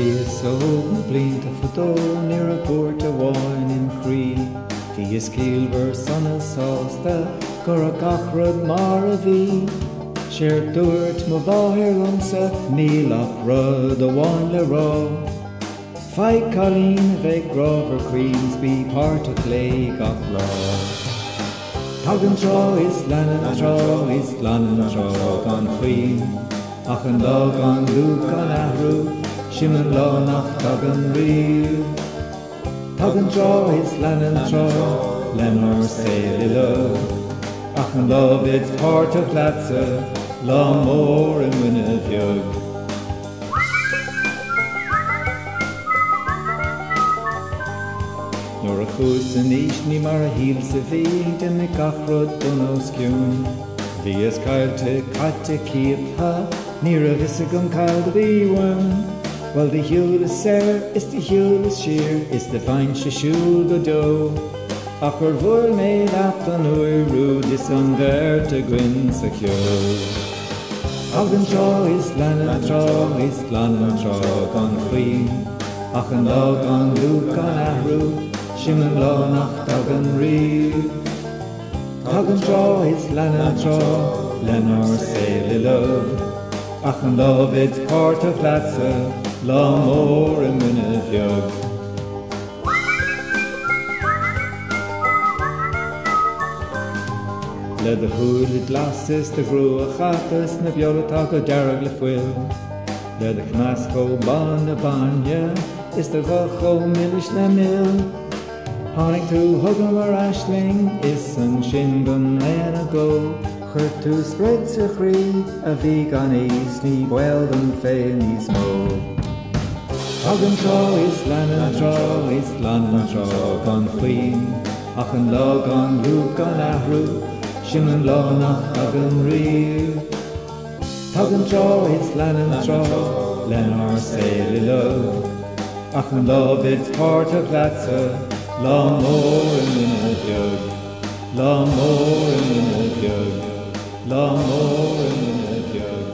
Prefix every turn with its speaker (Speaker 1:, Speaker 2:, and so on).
Speaker 1: Bhí so blianta fudó níor a búirt a bháin in chrí. Bhí is cílbhar sanna sásta gur a gachrad mar a bhí. Sér dúirt mo bháthir lomsa nílach rud a bháin le rá. Feidh Colleen bheith Grover Queensby páirteach lé gach lá. Tagann trá is leanan trá is leanan trá gan chuin. Ach an lá gan lú gan ahrú, siman lá nach tagann riamh. Tagann trá is leanan trá, lenar saoil I love. Ach an lá bid páirteach leatsa, lá mór in mine bheag. Nor a chús a níos ní mar a híl sa bhí de na gachrod don ó sciún. Bhí is cailte caite cíaptha, níor a bhisa gan cail a bhíhain. Well the hiúl is is the hiúl is sheer, is the fine se siúl go dó. Ach ar bhfuil méid at an uirú dis an bheirt a gwyn sa ciúl. Tagann trá is leanan trá is leanan trá gan chuin. Ach an lá gan lú gan ahrú, siman lá nach tagann riamh. Tagann trá is leanan trá, lenar saoil I love. Ach an lá bid páirteach leatsa, lá mór in mine bheag. Le de húil I glas is de grú a chatas na bheolatá go dearg le fuil. Le de chnascó ban na banja is de gachó millish le mil. Hánig tú thugam ar aisling is an sin gon léan a go. Chur tú spreid sa chrí a bhí gan níos ní bhil an fé níos mó. Tagann trá is leanan trá is leanan trá gan chuin. Ach an lá gan lú gan ahrú, siman lá nach tagann riamh. Tagann trá is leanan trá, lenar saoil I love. Ach an lá bid páirteach leatsa, lá mór in mine bheag. Lá mór in mine bheag. Lá mór in mine bheag.